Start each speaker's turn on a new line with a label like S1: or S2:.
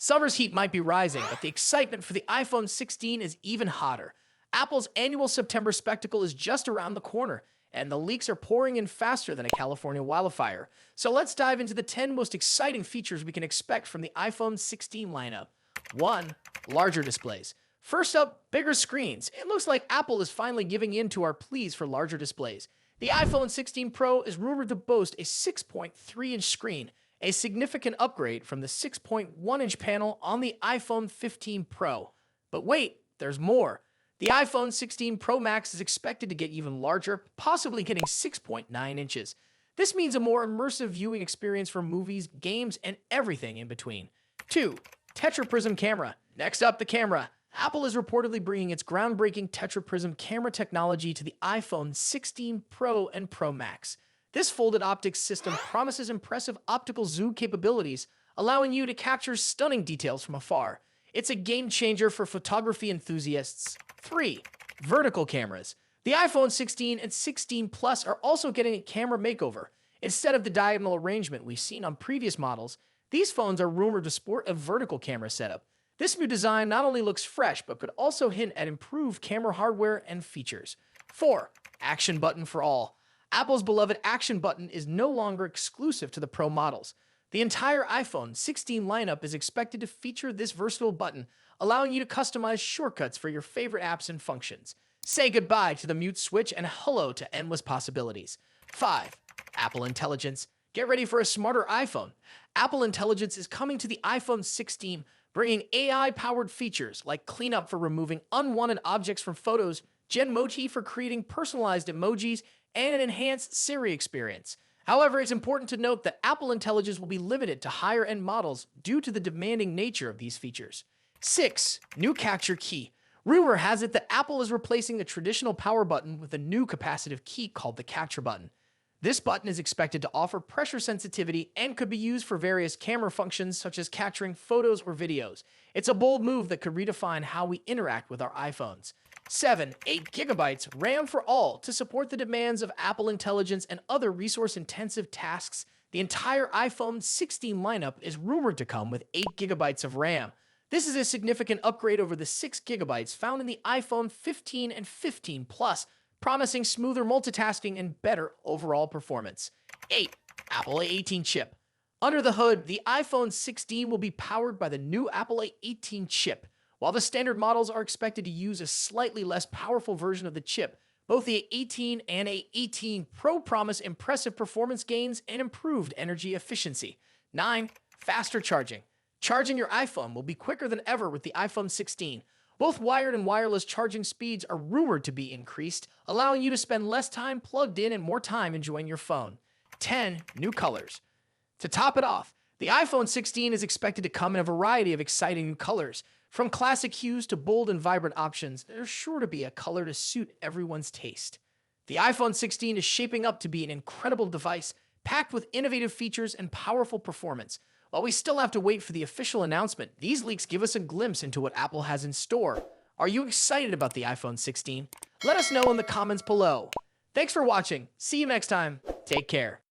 S1: Summer's heat might be rising, but the excitement for the iPhone 16 is even hotter. Apple's annual September spectacle is just around the corner, and the leaks are pouring in faster than a California wildfire. So let's dive into the 10 most exciting features we can expect from the iPhone 16 lineup. 1. Larger displays. First up, bigger screens. It looks like Apple is finally giving in to our pleas for larger displays. The iPhone 16 Pro is rumored to boast a 6.3-inch screen, a significant upgrade from the 6.1-inch panel on the iPhone 15 Pro. But wait, there's more. The iPhone 16 Pro Max is expected to get even larger, possibly getting 6.9 inches. This means a more immersive viewing experience for movies, games, and everything in between. 2. Tetr Prism camera. Next up, the camera. Apple is reportedly bringing its groundbreaking Tetr Prism camera technology to the iPhone 16 Pro and Pro Max. This folded optics system promises impressive optical zoom capabilities, allowing you to capture stunning details from afar. It's a game changer for photography enthusiasts. 3. Vertical cameras. The iPhone 16 and 16 Plus are also getting a camera makeover. Instead of the diagonal arrangement we've seen on previous models, these phones are rumored to sport a vertical camera setup. This new design not only looks fresh, but could also hint at improved camera hardware and features. 4. Action button for all. Apple's beloved action button is no longer exclusive to the Pro models. The entire iPhone 16 lineup is expected to feature this versatile button, allowing you to customize shortcuts for your favorite apps and functions. Say goodbye to the mute switch and hello to endless possibilities. 5. Apple Intelligence. Get ready for a smarter iPhone. Apple Intelligence is coming to the iPhone 16, bringing AI-powered features like cleanup for removing unwanted objects from photos, Genmoji for creating personalized emojis, and an enhanced Siri experience. However, it's important to note that Apple Intelligence will be limited to higher-end models due to the demanding nature of these features. 6. New capture key. Rumor has it that Apple is replacing the traditional power button with a new capacitive key called the capture button. This button is expected to offer pressure sensitivity and could be used for various camera functions such as capturing photos or videos. It's a bold move that could redefine how we interact with our iPhones. 7. 8GB RAM for all. To support the demands of Apple Intelligence and other resource-intensive tasks, the entire iPhone 16 lineup is rumored to come with 8GB of RAM. This is a significant upgrade over the 6GB found in the iPhone 15 and 15 Plus, promising smoother multitasking and better overall performance. 8. Apple A18 Chip. Under the hood, the iPhone 16 will be powered by the new Apple A18 Chip. While the standard models are expected to use a slightly less powerful version of the chip, both the A18 and A18 Pro promise impressive performance gains and improved energy efficiency. 9. Faster charging. Charging your iPhone will be quicker than ever with the iPhone 16. Both wired and wireless charging speeds are rumored to be increased, allowing you to spend less time plugged in and more time enjoying your phone. 10. New colors. To top it off, the iPhone 16 is expected to come in a variety of exciting new colors. From classic hues to bold and vibrant options, there's sure to be a color to suit everyone's taste. The iPhone 16 is shaping up to be an incredible device, packed with innovative features and powerful performance. While we still have to wait for the official announcement, these leaks give us a glimpse into what Apple has in store. Are you excited about the iPhone 16? Let us know in the comments below. Thanks for watching. See you next time. Take care.